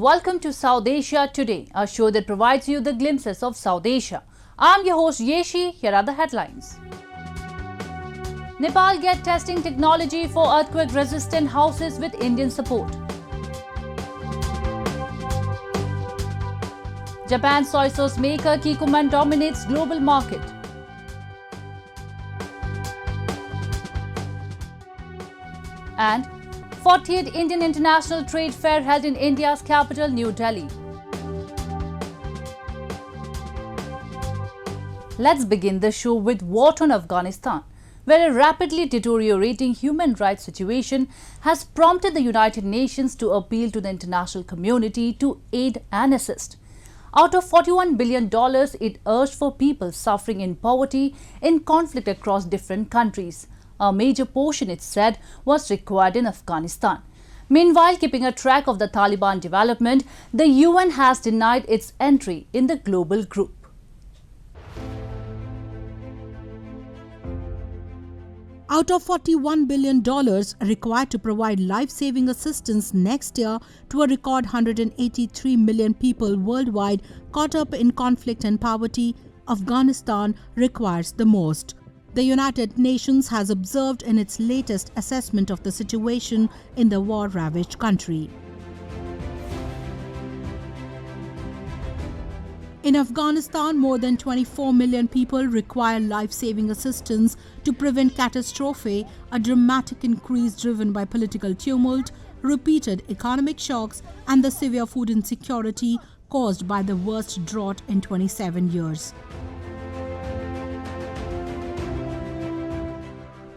welcome to South Asia Today, a show that provides you the glimpses of South Asia. I'm your host Yeshi. Here are the headlines. Nepal get testing technology for earthquake-resistant houses with Indian support. Japan's soy sauce maker Kikkoman dominates global market. And 40th Indian International Trade Fair held in India's capital, New Delhi. Let's begin the show with war torn Afghanistan, where a rapidly deteriorating human rights situation has prompted the United Nations to appeal to the international community to aid and assist. Out of $41 billion, it urged for people suffering in poverty in conflict across different countries. A major portion, it said, was required in Afghanistan. Meanwhile, keeping a track of the Taliban development, the UN has denied its entry in the global group. Out of $41 billion required to provide life-saving assistance next year to a record 183 million people worldwide caught up in conflict and poverty, Afghanistan requires the most. The United Nations has observed in its latest assessment of the situation in the war-ravaged country. In Afghanistan, more than 24 million people require life-saving assistance to prevent catastrophe, a dramatic increase driven by political tumult, repeated economic shocks, and the severe food insecurity caused by the worst drought in 27 years.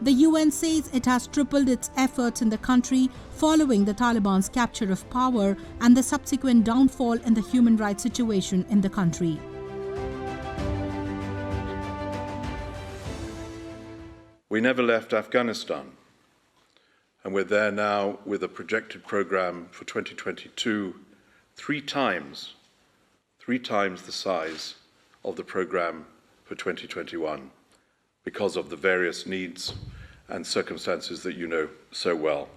The UN says it has tripled its efforts in the country following the Taliban's capture of power and the subsequent downfall in the human rights situation in the country. We never left Afghanistan, and we're there now with a projected program for 2022 three times the size of the program for 2021 because of the various needs and circumstances that you know so well.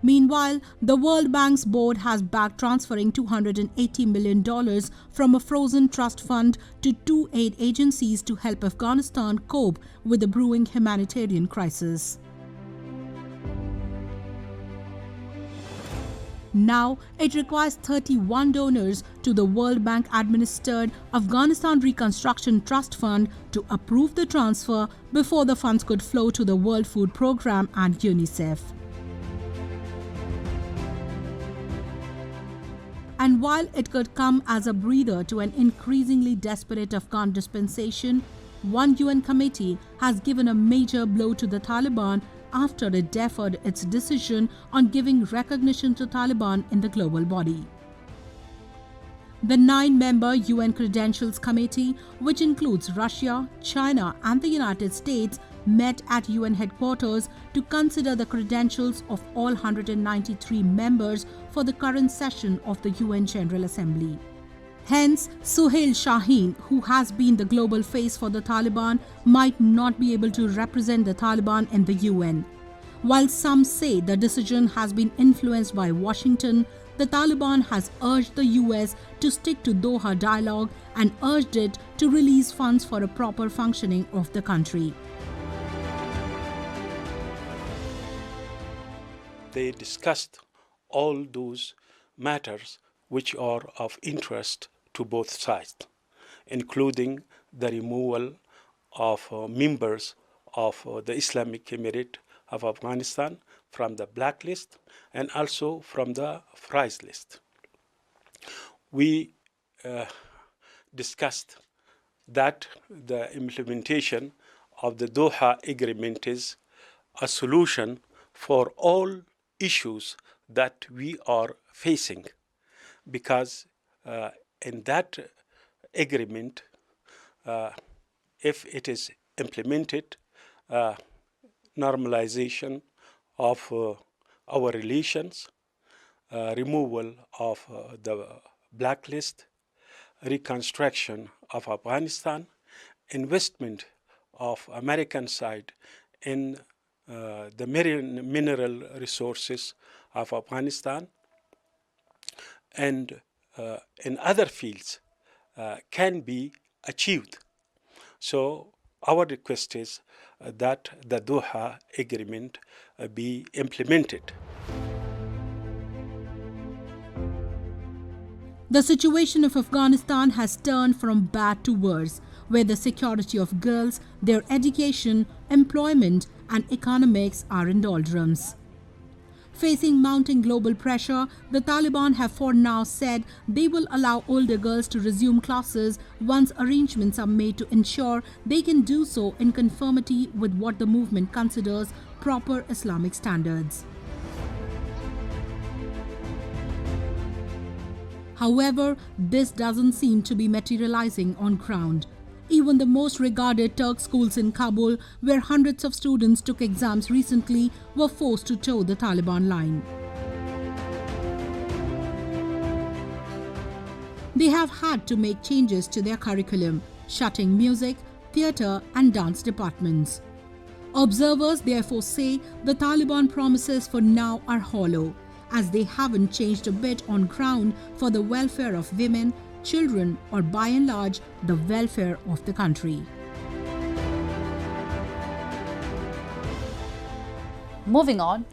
Meanwhile, the World Bank's board has backed transferring $280 million from a frozen trust fund to two aid agencies to help Afghanistan cope with the brewing humanitarian crisis. Now, it requires 31 donors to the World Bank-administered Afghanistan Reconstruction Trust Fund to approve the transfer before the funds could flow to the World Food Programme and UNICEF. And while it could come as a breather to an increasingly desperate Afghan dispensation, one UN committee has given a major blow to the Taliban after it deferred its decision on giving recognition to Taliban in the global body. The 9-member UN Credentials Committee, which includes Russia, China and the United States, met at UN headquarters to consider the credentials of all 193 members for the current session of the UN General Assembly. Hence, Suhail Shaheen, who has been the global face for the Taliban, might not be able to represent the Taliban in the UN. While some say the decision has been influenced by Washington, the Taliban has urged the US to stick to Doha dialogue and urged it to release funds for a proper functioning of the country. They discussed all those matters which are of interest to both sides, including the removal of members of the Islamic Emirate of Afghanistan from the blacklist and also from the prize list. We discussed that the implementation of the Doha Agreement is a solution for all issues that we are facing, because in that agreement, if it is implemented, normalization of our relations, removal of the blacklist, reconstruction of Afghanistan, investment of American side in the mineral resources of Afghanistan, and in other fields can be achieved. So our request is that the Doha Agreement be implemented. The situation of Afghanistan has turned from bad to worse, where the security of girls, their education, employment and economics are in doldrums. Facing mounting global pressure, the Taliban have for now said they will allow older girls to resume classes once arrangements are made to ensure they can do so in conformity with what the movement considers proper Islamic standards. However, this doesn't seem to be materializing on ground. Even the most regarded Turk schools in Kabul, where hundreds of students took exams recently, were forced to toe the Taliban line. They have had to make changes to their curriculum, shutting music, theatre and dance departments. Observers therefore say the Taliban promises for now are hollow, as they haven't changed a bit on ground for the welfare of women, children, or by and large, the welfare of the country. Moving on,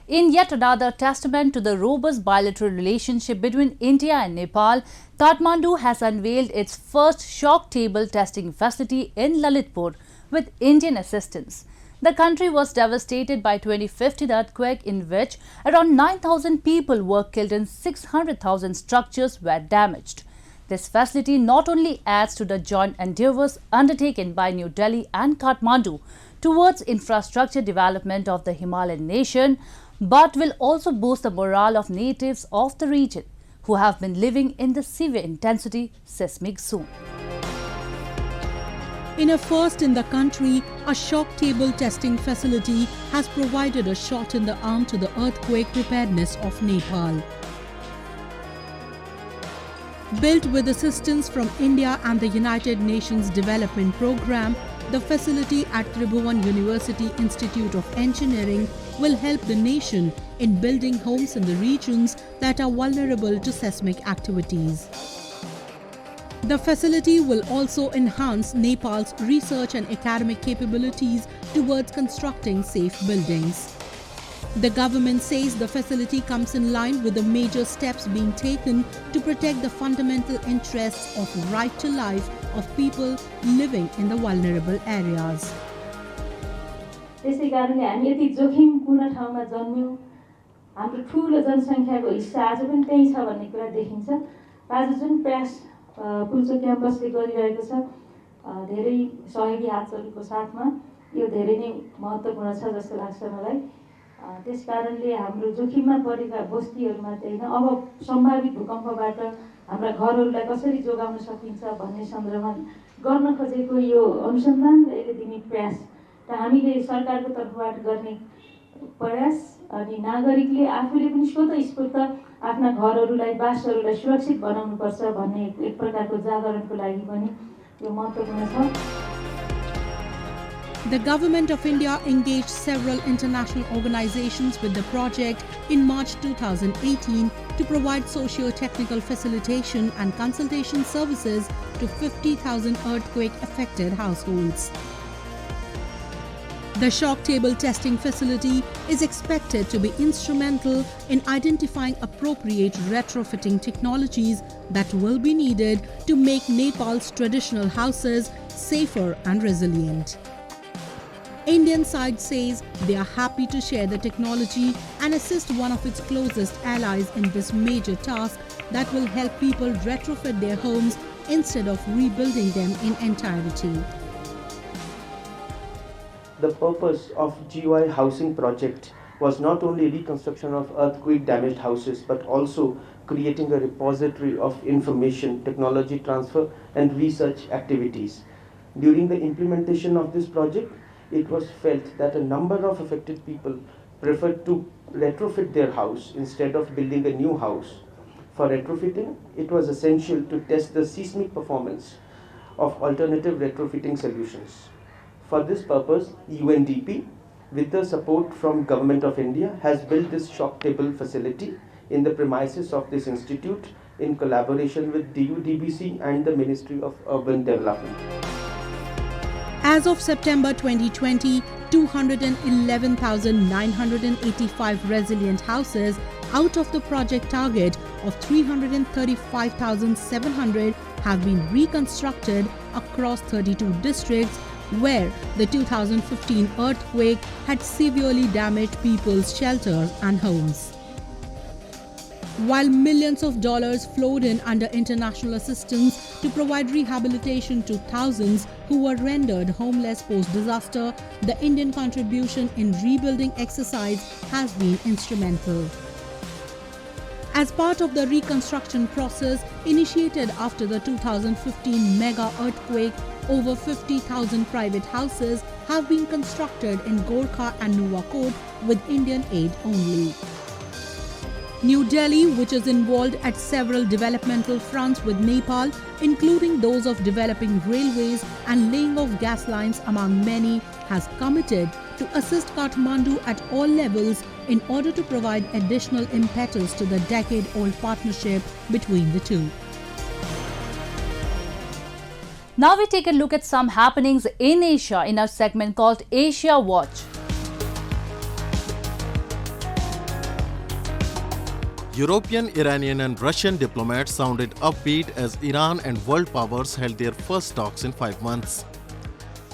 in yet another testament to the robust bilateral relationship between India and Nepal, Kathmandu has unveiled its first shock table testing facility in Lalitpur with Indian assistance. The country was devastated by 2015 earthquake in which around 9,000 people were killed and 600,000 structures were damaged. This facility not only adds to the joint endeavours undertaken by New Delhi and Kathmandu towards infrastructure development of the Himalayan nation, but will also boost the morale of natives of the region who have been living in the severe intensity seismic zone. In a first in the country, a shock table testing facility has provided a shot in the arm to the earthquake preparedness of Nepal. Built with assistance from India and the United Nations Development Programme, the facility at Tribhuvan University Institute of Engineering will help the nation in building homes in the regions that are vulnerable to seismic activities. The facility will also enhance Nepal's research and academic capabilities towards constructing safe buildings. The government says the facility comes in line with the major steps being taken to protect the fundamental interests of right to life of people living in the vulnerable areas. त्यसै कारणले हामी यति जोखिमपूर्ण ठाउँमा जन्म्यौं हाम्रो ठूलो जनसंख्याको हिस्सा आज पनि त्यही छ भन्ने कुरा देखिन्छ आज जुन प्रयास पुल्चोक क्याम्पसले गरिरहेको छ धेरै सहयोगी हातहरुको साथमा यो धेरै नै महत्त्वपूर्ण छ जस्तो लाग्छ मलाई त्यसकारणले हाम्रो जोखिममा परेका बस्तीहरुमा चाहिँ अब सम्भावित भूकम्पबाट हाम्रा घरहरुलाई कसरी जोगाउन सकिन्छ भन्ने सन्दर्भमा गर्न खोजेको यो अनुसन्धान र यसले दिने प्रयास र हामीले सरकारको तर्फबाट गर्ने प्रयास अनि नागरिकले आफूले पनि स्वतस्फूर्त आफ्ना घरहरुलाई बासहरुलाई सुरक्षित बनाउनु पर्छ भन्ने एक प्रकारको जागरणको लागि पनि यो महत्त्वपूर्ण छ. The Government of India engaged several international organizations with the project in March 2018 to provide socio-technical facilitation and consultation services to 50,000 earthquake-affected households. The shock table testing facility is expected to be instrumental in identifying appropriate retrofitting technologies that will be needed to make Nepal's traditional houses safer and resilient. Indian side says they are happy to share the technology and assist one of its closest allies in this major task that will help people retrofit their homes instead of rebuilding them in entirety. The purpose of GY housing project was not only reconstruction of earthquake damaged houses but also creating a repository of information, technology transfer and research activities. During the implementation of this project, it was felt that a number of affected people preferred to retrofit their house instead of building a new house. For retrofitting, it was essential to test the seismic performance of alternative retrofitting solutions. For this purpose, UNDP with the support from Government of India, has built this shock table facility in the premises of this institute in collaboration with DUDBC and the Ministry of Urban Development. As of September 2020, 211,985 resilient houses out of the project target of 335,700 have been reconstructed across 32 districts where the 2015 earthquake had severely damaged people's shelters and homes. While millions of dollars flowed in under international assistance to provide rehabilitation to thousands who were rendered homeless post-disaster, the Indian contribution in rebuilding exercise has been instrumental. As part of the reconstruction process initiated after the 2015 mega earthquake, over 50,000 private houses have been constructed in Gorkha and Nuwakot with Indian aid only. New Delhi, which is involved at several developmental fronts with Nepal, including those of developing railways and laying of gas lines among many, has committed to assist Kathmandu at all levels in order to provide additional impetus to the decade-old partnership between the two. Now we take a look at some happenings in Asia in our segment called Asia Watch. European, Iranian and Russian diplomats sounded upbeat as Iran and world powers held their first talks in 5 months.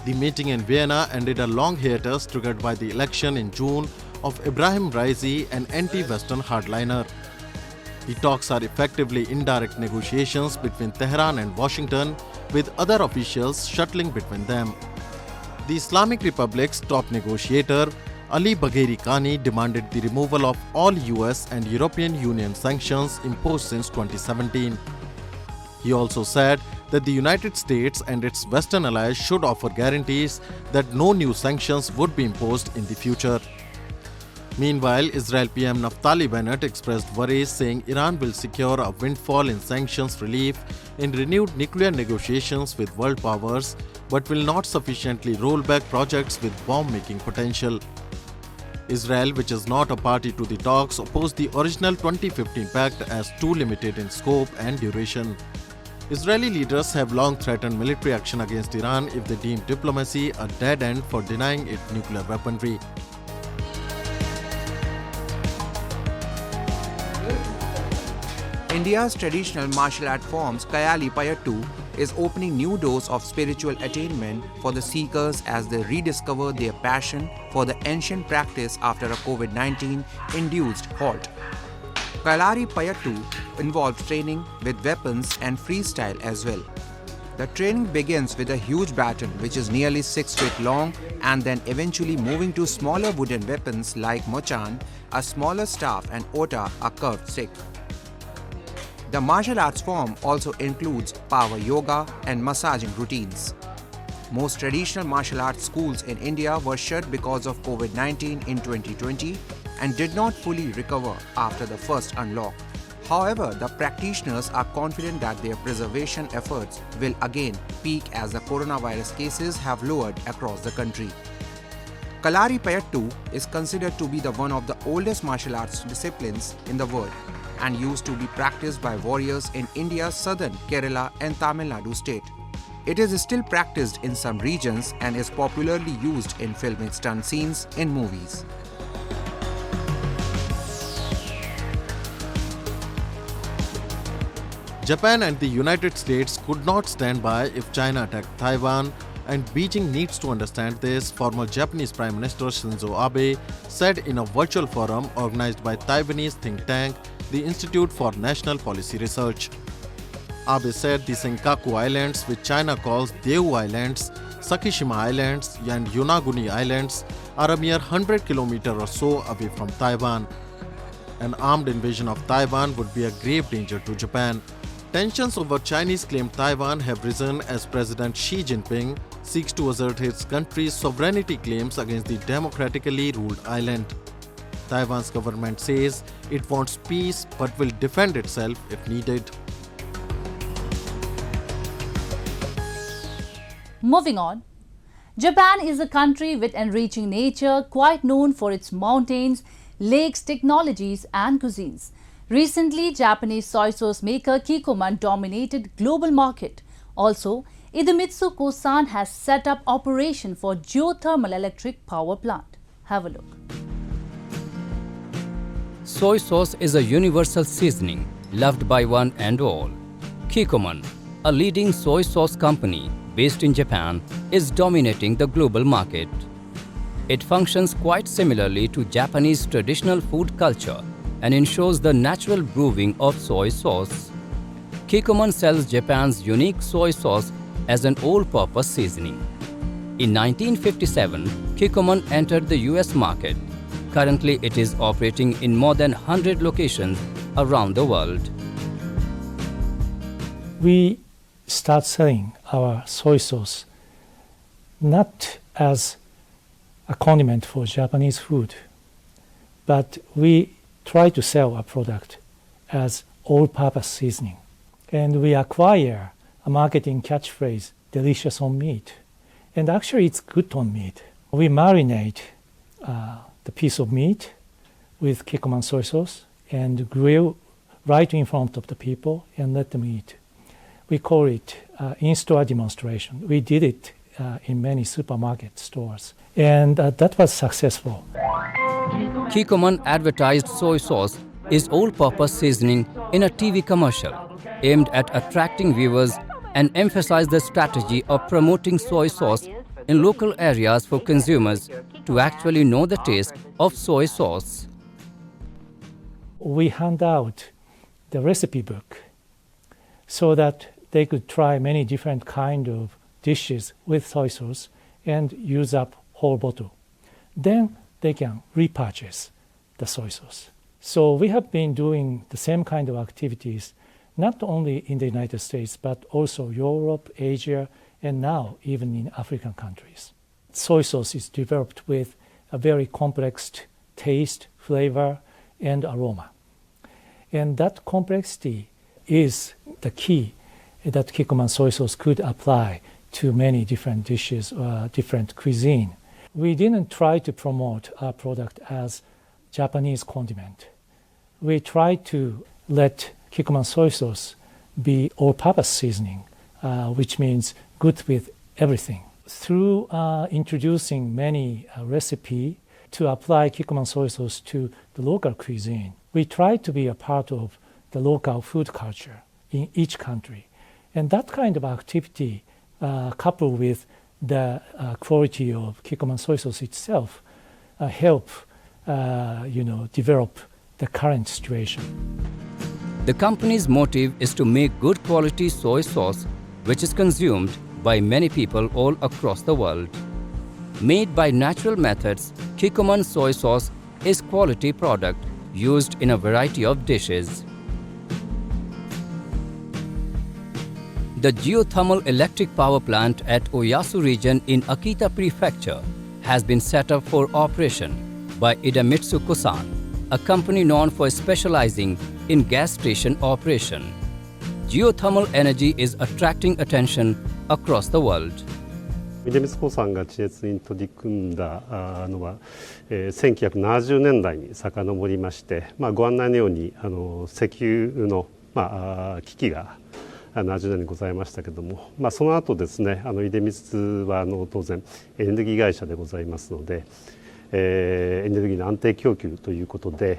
The meeting in Vienna ended a long hiatus triggered by the election in June of Ebrahim Raisi, an anti-Western hardliner. The talks are effectively indirect negotiations between Tehran and Washington, with other officials shuttling between them. The Islamic Republic's top negotiator, Ali Bagheri Kani, demanded the removal of all US and European Union sanctions imposed since 2017. He also said that the United States and its Western allies should offer guarantees that no new sanctions would be imposed in the future. Meanwhile, Israel PM Naftali Bennett expressed worries, saying Iran will secure a windfall in sanctions relief in renewed nuclear negotiations with world powers, but will not sufficiently roll back projects with bomb-making potential. Israel, which is not a party to the talks, opposed the original 2015 pact as too limited in scope and duration. Israeli leaders have long threatened military action against Iran if they deem diplomacy a dead end for denying it nuclear weaponry. India's traditional martial art forms Kayali Payattu is opening new doors of spiritual attainment for the seekers as they rediscover their passion for the ancient practice after a COVID-19 induced halt. Kayali Payattu involves training with weapons and freestyle as well. The training begins with a huge baton which is nearly 6 feet long and then eventually moving to smaller wooden weapons like mochan, a smaller staff, and ota, a curved stick. The martial arts form also includes power yoga and massaging routines. Most traditional martial arts schools in India were shut because of COVID-19 in 2020 and did not fully recover after the first unlock. However, the practitioners are confident that their preservation efforts will again peak as the coronavirus cases have lowered across the country. Kalari Payattu is considered to be one of the oldest martial arts disciplines in the world and used to be practiced by warriors in India's southern Kerala and Tamil Nadu state. It is still practiced in some regions and is popularly used in filming stunt scenes in movies. Japan and the United States could not stand by if China attacked Taiwan, and Beijing needs to understand this, former Japanese Prime Minister Shinzo Abe said in a virtual forum organized by Taiwanese think tank, the Institute for National Policy Research. Abe said the Senkaku Islands, which China calls Diu Islands, Sakishima Islands and Yonaguni Islands, are a mere 100 km or so away from Taiwan. An armed invasion of Taiwan would be a grave danger to Japan. Tensions over Chinese claimed Taiwan have risen as President Xi Jinping seeks to assert his country's sovereignty claims against the democratically ruled island. Taiwan's government says it wants peace but will defend itself if needed. Moving on, Japan is a country with enriching nature, quite known for its mountains, lakes, technologies and cuisines. Recently, Japanese soy sauce maker Kikkoman dominated global market. Also, Idemitsu Kosan has set up operation for geothermal electric power plant. Have a look. Soy sauce is a universal seasoning loved by one and all. Kikkoman, a leading soy sauce company based in Japan, is dominating the global market. It functions quite similarly to Japanese traditional food culture and ensures the natural brewing of soy sauce. Kikkoman sells Japan's unique soy sauce as an all-purpose seasoning. In 1957, Kikkoman entered the US market. Currently, it is operating in more than 100 locations around the world. We start selling our soy sauce not as a condiment for Japanese food, but we try to sell a product as all-purpose seasoning. And we acquire a marketing catchphrase, delicious on meat. And actually it's good on meat. We marinate the piece of meat with Kikkoman soy sauce and grill right in front of the people and let them eat. We call it in-store demonstration. We did it in many supermarket stores, and that was successful. Kikkoman advertised soy sauce is all-purpose seasoning in a TV commercial aimed at attracting viewers and emphasized the strategy of promoting soy sauce in local areas for consumers to actually know the taste of soy sauce. We hand out the recipe book so that they could try many different kind of dishes with soy sauce and use up whole bottle. Then they can repurchase the soy sauce. So we have been doing the same kind of activities not only in the United States, but also Europe, Asia, and now even in African countries. Soy sauce is developed with a very complex taste, flavor, and aroma. And that complexity is the key that Kikkoman soy sauce could apply to many different dishes or different cuisine. We didn't try to promote our product as Japanese condiment. We tried to let Kikkoman soy sauce be all-purpose seasoning, which means good with everything. Through introducing many recipes to apply Kikkoman soy sauce to the local cuisine, we try to be a part of the local food culture in each country. And that kind of activity, coupled with the quality of Kikkoman soy sauce itself, help develop the current situation. The company's motive is to make good quality soy sauce, which is consumed by many people all across the world. Made by natural methods, Kikkoman soy sauce is quality product used in a variety of dishes. The geothermal electric power plant at Oyasu region in Akita Prefecture has been set up for operation by Idemitsu Kosan, a company known for specializing in gas station operation. Geothermal energy is attracting attention across the world. 出光興産が地熱に取り組んだのは、1970年代に遡りまして、ご案内のように石油の、危機が70年にございましたけれども、その後ですね、出光は当然エネルギー会社でございますので、エネルギーの安定供給ということで、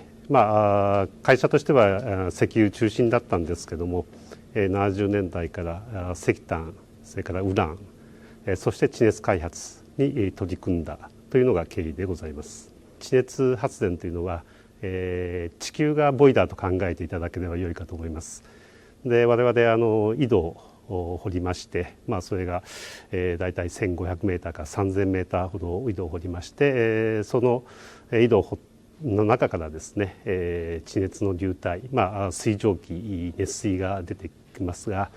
会社としては石油中心だったんですけども、70年代から石炭、それからウラン、そして地熱開発に取り組んだというのが経緯でございます。地熱発電というのは、地球がボイラーと考えていただければ良いかと思います。で我々井戸を掘りまして、それが、大体1500メーターから3000メーターほど井戸を掘りまして、その井戸の中からですね、地熱の流体、水蒸気熱水が出てきますが、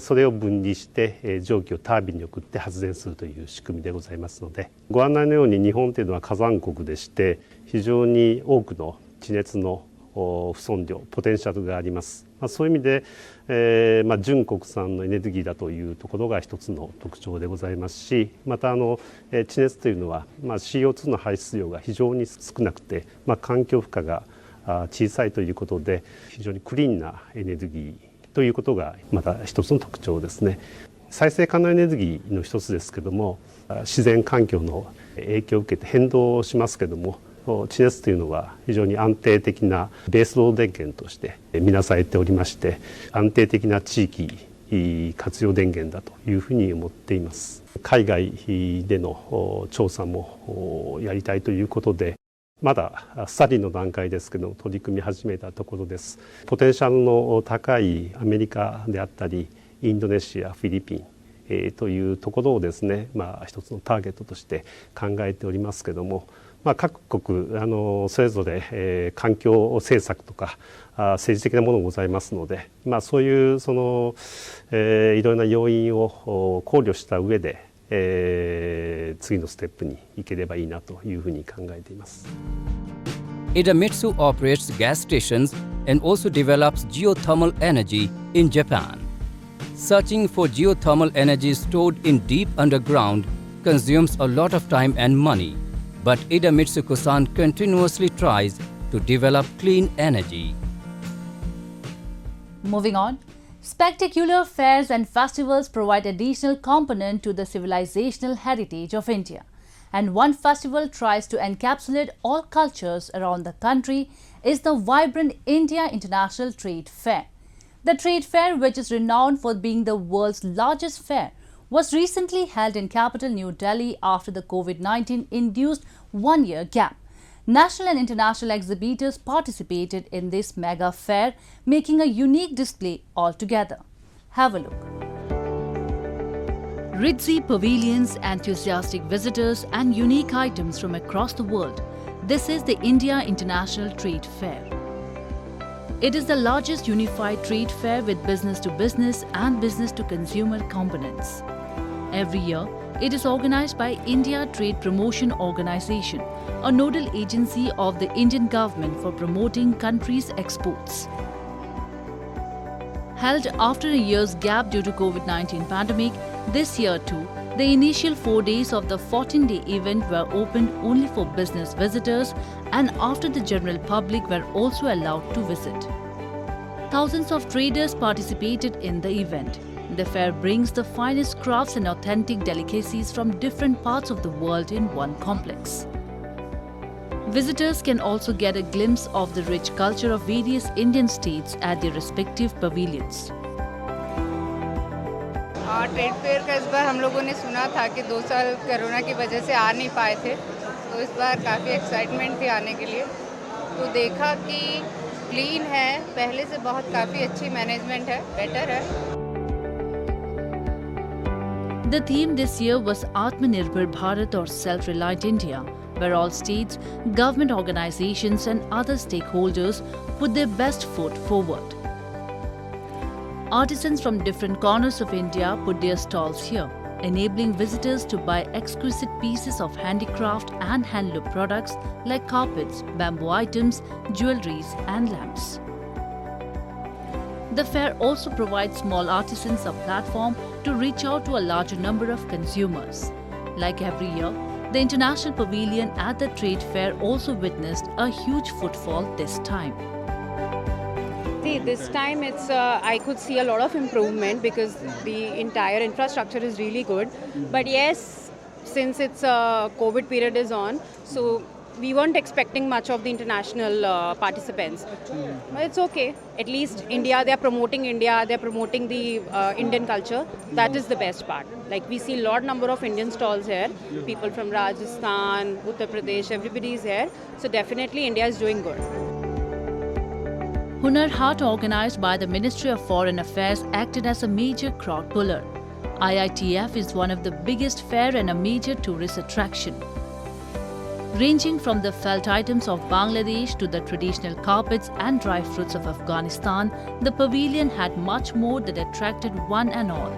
それを分離して蒸気をタービンに送って発電するという仕組みでございますので、ご案内のように日本というのは火山国でして、非常に多くの地熱の不損量ポテンシャルがあります。そういう意味で、純国産のエネルギーだというところが一つの特徴でございますし、また地熱というのは、CO2 の排出量が非常に少なくて、環境負荷が小さいということで非常にクリーンなエネルギーということがまた一つの特徴ですね。再生可能エネルギーの一つですけども、自然環境の影響を受けて変動しますけども、地熱というのは非常に安定的なベースロード電源として見なされておりまして、安定的な地域活用電源だというふうに思っています。海外での調査もやりたいということで、まだスタディの段階ですけど取り組み始めたところです。ポテンシャルの高いアメリカであったりインドネシア、フィリピンというところをですね、一つのターゲットとして考えておりますけども、各国それぞれ環境政策とか政治的なものがございますので、そういういろいろな要因を考慮した上で、次のステップに行ければいいなというふうに考えています。Idemitsu operates gas stations and also develops geothermal energy in Japan. Searching for geothermal energy stored in deep underground consumes a lot of time and money, but Idemitsu-san continuously tries to develop clean energy. Moving on, spectacular fairs and festivals provide additional component to the civilizational heritage of India. And one festival tries to encapsulate all cultures around the country is the vibrant India International Trade Fair. The trade fair, which is renowned for being the world's largest fair, was recently held in capital New Delhi after the COVID-19 induced one-year gap. National and international exhibitors participated in this mega fair, making a unique display altogether. Have a look. Ritzy pavilions, enthusiastic visitors and unique items from across the world. This is the India International Trade Fair. It is the largest unified trade fair with business-to-business and business-to-consumer components. Every year, it is organized by India Trade Promotion Organization, a nodal agency of the Indian government for promoting country's exports. Held after a year's gap due to COVID-19 pandemic, this year too, the initial 4 days of the 14-day event were opened only for business visitors, and after the general public were also allowed to visit. Thousands of traders participated in the event. The fair brings the finest crafts and authentic delicacies from different parts of the world in one complex. Visitors can also get a glimpse of the rich culture of various Indian states at their respective pavilions. Trade fair का इस बार हम लोगों ने सुना था कि 2 साल corona की वजह से आ नहीं पाए थे, तो इस बार काफ़ी एक्साइटमेंट थी आने के लिए। तो देखा कि क्लीन है, पहले से बहुत काफ़ी अच्छी मैनेजमेंट है, बेटर है। The theme this year was Atmanirbhar Bharat or Self-Reliant India, where all states, government organizations and other stakeholders put their best foot forward. Artisans from different corners of India put their stalls here, enabling visitors to buy exquisite pieces of handicraft and handloom products like carpets, bamboo items, jewelries and lamps. The fair also provides small artisans a platform to reach out to a larger number of consumers. Like every year, the International Pavilion at the trade fair also witnessed a huge footfall this time. See, this time it's I could see a lot of improvement because the entire infrastructure is really good. But yes, since it's COVID period is on, so we weren't expecting much of the international participants. But it's okay. At least India, they're promoting the Indian culture. That is the best part. Like we see a lot number of Indian stalls here. People from Rajasthan, Uttar Pradesh, everybody is here. So definitely India is doing good. Hunar Haat, organized by the Ministry of Foreign Affairs, acted as a major crowd puller. IITF is one of the biggest fair and a major tourist attraction. Ranging from the felt items of Bangladesh to the traditional carpets and dry fruits of Afghanistan, the pavilion had much more that attracted one and all.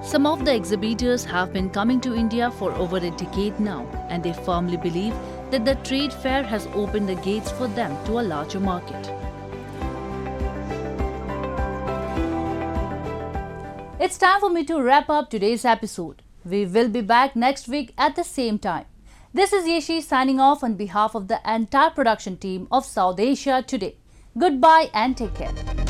Some of the exhibitors have been coming to India for over a decade now, and they firmly believe that the trade fair has opened the gates for them to a larger market. It's time for me to wrap up today's episode. We will be back next week at the same time. This is Yeshi signing off on behalf of the entire production team of South Asia Today. Goodbye and take care.